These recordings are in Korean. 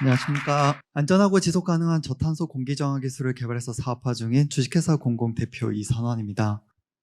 안녕하십니까. 안전하고 지속 가능한 저탄소 공기 정화 기술을 개발해서 사업화 중인 주식회사 공공 대표 이선원입니다.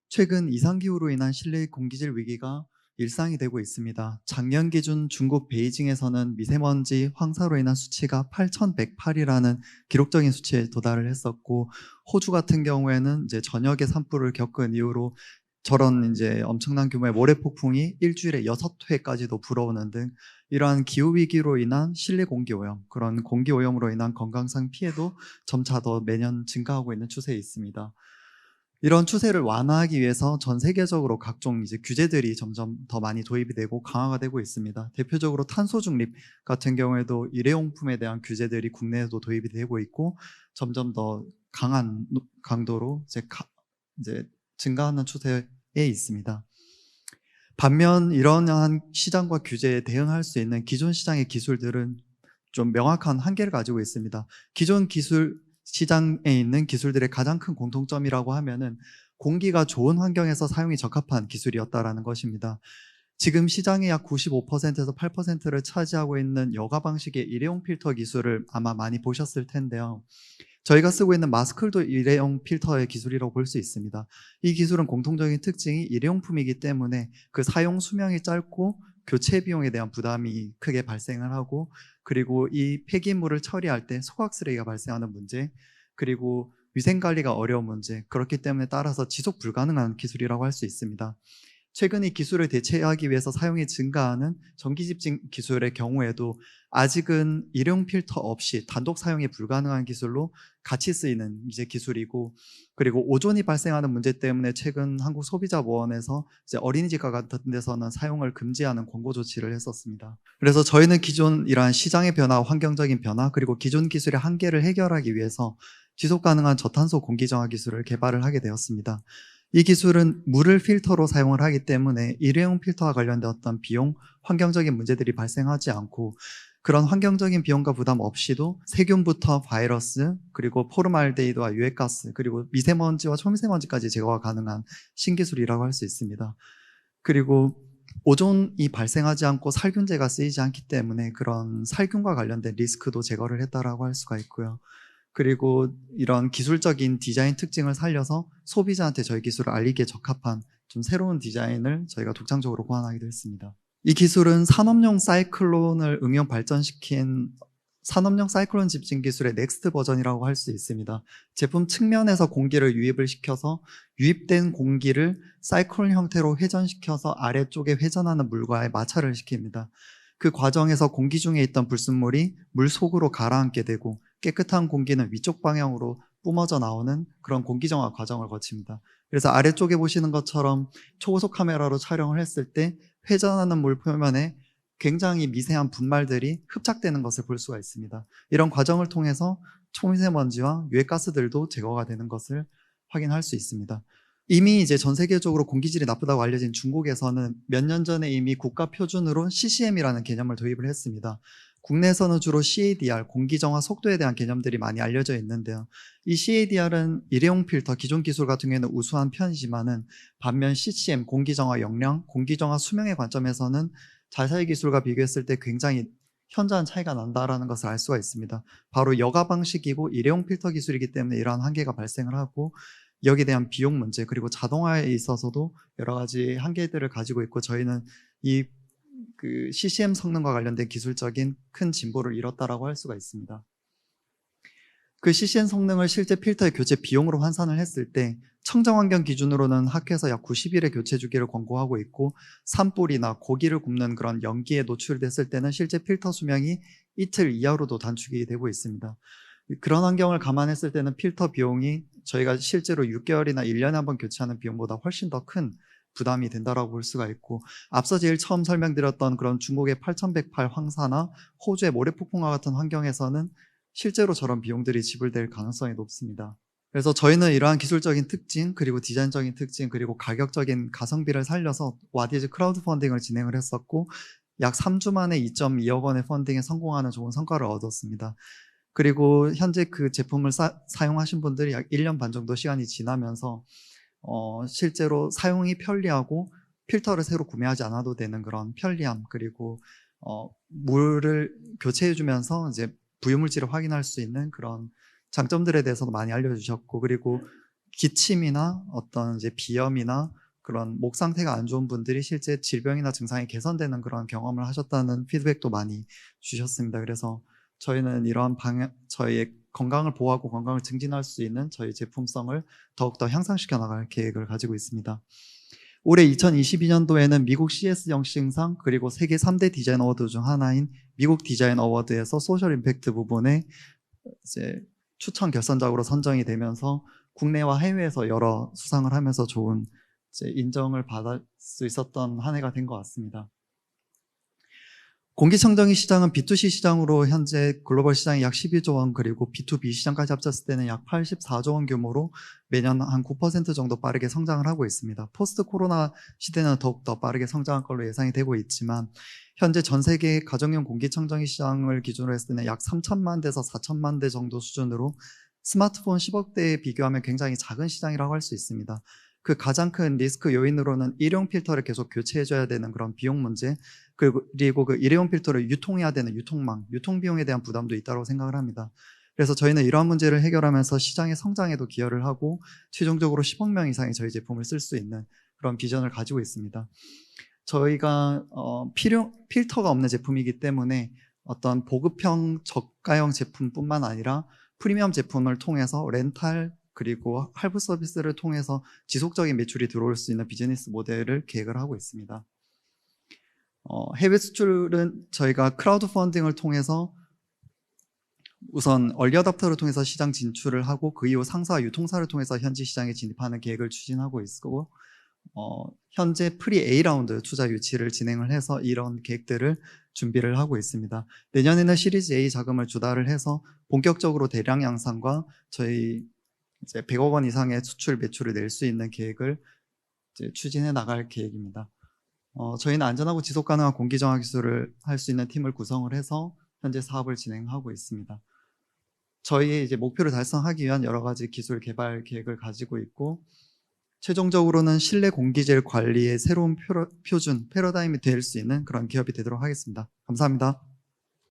최근 이상기후로 인한 실내 공기질 위기가 일상이 되고 있습니다. 작년 기준 중국 베이징에서는 미세먼지 황사로 인한 수치가 8,108이라는 기록적인 수치에 도달을 했었고, 호주 같은 경우에는 이제 전역의 산불을 겪은 이후로 저런 이제 엄청난 규모의 모래폭풍이 일주일에 6회까지도 불어오는 등 이러한 기후위기로 인한 실내 공기오염, 그런 공기오염으로 인한 건강상 피해도 점차 더 매년 증가하고 있는 추세에 있습니다. 이런 추세를 완화하기 위해서 전 세계적으로 각종 이제 규제들이 점점 더 많이 도입이 되고 강화가 되고 있습니다. 대표적으로 탄소 중립 같은 경우에도 일회용품에 대한 규제들이 국내에도 도입이 되고 있고 점점 더 강한 강도로 이제 증가하는 추세에 있습니다. 반면 이러한 시장과 규제에 대응할 수 있는 기존 시장의 기술들은 좀 명확한 한계를 가지고 있습니다. 기존 기술 시장에 있는 기술들의 가장 큰 공통점이라고 하면은 공기가 좋은 환경에서 사용이 적합한 기술이었다라는 것입니다. 지금 시장의 약 95%에서 8%를 차지하고 있는 여가 방식의 일회용 필터 기술을 아마 많이 보셨을 텐데요. 저희가 쓰고 있는 마스크도 일회용 필터의 기술이라고 볼 수 있습니다. 이 기술은 공통적인 특징이 일회용품이기 때문에 그 사용 수명이 짧고 교체 비용에 대한 부담이 크게 발생을 하고, 그리고 이 폐기물을 처리할 때 소각 쓰레기가 발생하는 문제, 그리고 위생 관리가 어려운 문제, 그렇기 때문에 따라서 지속 불가능한 기술이라고 할 수 있습니다. 최근 이 기술을 대체하기 위해서 사용이 증가하는 전기 집진 기술의 경우에도 아직은 일회용 필터 없이 단독 사용이 불가능한 기술로 같이 쓰이는 이제 기술이고, 그리고 오존이 발생하는 문제 때문에 최근 한국소비자보건에서 이제 어린이집 같은 데서는 사용을 금지하는 권고 조치를 했었습니다. 그래서 저희는 기존 이러한 시장의 변화, 환경적인 변화, 그리고 기존 기술의 한계를 해결하기 위해서 지속 가능한 저탄소 공기 정화 기술을 개발을 하게 되었습니다. 이 기술은 물을 필터로 사용을 하기 때문에 일회용 필터와 관련된 어떤 비용, 환경적인 문제들이 발생하지 않고, 그런 환경적인 비용과 부담 없이도 세균부터 바이러스, 그리고 포름알데히드와 유해가스, 그리고 미세먼지와 초미세먼지까지 제거가 가능한 신기술이라고 할 수 있습니다. 그리고 오존이 발생하지 않고 살균제가 쓰이지 않기 때문에 그런 살균과 관련된 리스크도 제거를 했다라고 할 수가 있고요. 그리고 이런 기술적인 디자인 특징을 살려서 소비자한테 저희 기술을 알리기에 적합한 좀 새로운 디자인을 저희가 독창적으로 고안하기도 했습니다. 이 기술은 산업용 사이클론을 응용 발전시킨 산업용 사이클론 집진 기술의 넥스트 버전이라고 할 수 있습니다. 제품 측면에서 공기를 유입을 시켜서 유입된 공기를 사이클론 형태로 회전시켜서 아래쪽에 회전하는 물과의 마찰을 시킵니다. 그 과정에서 공기 중에 있던 불순물이 물 속으로 가라앉게 되고 깨끗한 공기는 위쪽 방향으로 뿜어져 나오는 그런 공기 정화 과정을 거칩니다. 그래서 아래쪽에 보시는 것처럼 초고속 카메라로 촬영을 했을 때 회전하는 물 표면에 굉장히 미세한 분말들이 흡착되는 것을 볼 수가 있습니다. 이런 과정을 통해서 초미세먼지와 유해가스들도 제거가 되는 것을 확인할 수 있습니다. 이미 이제 전 세계적으로 공기질이 나쁘다고 알려진 중국에서는 몇 년 전에 이미 국가 표준으로 CCM이라는 개념을 도입을 했습니다. 국내에서는 주로 CADR, 공기정화 속도에 대한 개념들이 많이 알려져 있는데요. 이 CADR은 일회용 필터, 기존 기술 같은 경우에는 우수한 편이지만은 반면 CCM, 공기정화 용량, 공기정화 수명의 관점에서는 자사의 기술과 비교했을 때 굉장히 현저한 차이가 난다라는 것을 알 수가 있습니다. 바로 여가 방식이고 일회용 필터 기술이기 때문에 이러한 한계가 발생을 하고, 여기에 대한 비용 문제, 그리고 자동화에 있어서도 여러 가지 한계들을 가지고 있고, 저희는 이 CCM 성능과 관련된 기술적인 큰 진보를 이뤘다라고 할 수가 있습니다. 그 CCM 성능을 실제 필터의 교체 비용으로 환산을 했을 때 청정환경 기준으로는 학회에서 약 90일의 교체 주기를 권고하고 있고, 산불이나 고기를 굽는 그런 연기에 노출됐을 때는 실제 필터 수명이 이틀 이하로도 단축이 되고 있습니다. 그런 환경을 감안했을 때는 필터 비용이 저희가 실제로 6개월이나 1년에 한 번 교체하는 비용보다 훨씬 더 큰 부담이 된다라고 볼 수가 있고, 앞서 제일 처음 설명드렸던 그런 중국의 8108 황사나 호주의 모래폭풍과 같은 환경에서는 실제로 저런 비용들이 지불될 가능성이 높습니다. 그래서 저희는 이러한 기술적인 특징, 그리고 디자인적인 특징, 그리고 가격적인 가성비를 살려서 와디즈 크라우드 펀딩을 진행을 했었고, 약 3주 만에 2.2억 원의 펀딩에 성공하는 좋은 성과를 얻었습니다. 그리고 현재 그 제품을 사용하신 분들이 약 1년 반 정도 시간이 지나면서 실제로 사용이 편리하고 필터를 새로 구매하지 않아도 되는 그런 편리함, 그리고 물을 교체해 주면서 이제 부유물질을 확인할 수 있는 그런 장점들에 대해서도 많이 알려주셨고, 그리고 기침이나 어떤 이제 비염이나 그런 목 상태가 안 좋은 분들이 실제 질병이나 증상이 개선되는 그런 경험을 하셨다는 피드백도 많이 주셨습니다. 그래서 저희는 이러한 저희의 건강을 보호하고 건강을 증진할 수 있는 저희 제품성을 더욱더 향상시켜 나갈 계획을 가지고 있습니다. 올해 2022년도에는 미국 CS 영싱상 그리고 세계 3대 디자인 어워드 중 하나인 미국 디자인 어워드에서 소셜 임팩트 부분에 이제 추천 결선작으로 선정이 되면서 국내와 해외에서 여러 수상을 하면서 좋은 이제 인정을 받을 수 있었던 한 해가 된 것 같습니다. 공기청정기 시장은 B2C 시장으로 현재 글로벌 시장이 약 12조 원, 그리고 B2B 시장까지 합쳤을 때는 약 84조 원 규모로 매년 한 9% 정도 빠르게 성장을 하고 있습니다. 포스트 코로나 시대는 더욱더 빠르게 성장할 걸로 예상이 되고 있지만, 현재 전 세계 가정용 공기청정기 시장을 기준으로 했을 때는 약 3천만 대에서 4천만 대 정도 수준으로 스마트폰 10억 대에 비교하면 굉장히 작은 시장이라고 할 수 있습니다. 그 가장 큰 리스크 요인으로는 일회용 필터를 계속 교체해줘야 되는 그런 비용 문제, 그리고 그 일회용 필터를 유통해야 되는 유통망, 유통 비용에 대한 부담도 있다고 생각을 합니다. 그래서 저희는 이러한 문제를 해결하면서 시장의 성장에도 기여를 하고 최종적으로 10억 명 이상이 저희 제품을 쓸 수 있는 그런 비전을 가지고 있습니다. 저희가 필터가 없는 제품이기 때문에 어떤 보급형 저가형 제품뿐만 아니라 프리미엄 제품을 통해서 렌탈 그리고 할부 서비스를 통해서 지속적인 매출이 들어올 수 있는 비즈니스 모델을 계획을 하고 있습니다. 해외 수출은 저희가 크라우드 펀딩을 통해서 우선 얼리 어답터를 통해서 시장 진출을 하고, 그 이후 상사와 유통사를 통해서 현지 시장에 진입하는 계획을 추진하고 있고, 현재 프리 A라운드 투자 유치를 진행을 해서 이런 계획들을 준비를 하고 있습니다. 내년에는 시리즈 A 자금을 주달을 해서 본격적으로 대량 양산과 저희 이제 100억 원 이상의 수출 매출을 낼 수 있는 계획을 이제 추진해 나갈 계획입니다. 저희는 안전하고 지속 가능한 공기 정화 기술을 할 수 있는 팀을 구성을 해서 현재 사업을 진행하고 있습니다. 저희의 이제 목표를 달성하기 위한 여러 가지 기술 개발 계획을 가지고 있고, 최종적으로는 실내 공기질 관리의 새로운 표준, 패러다임이 될 수 있는 그런 기업이 되도록 하겠습니다. 감사합니다.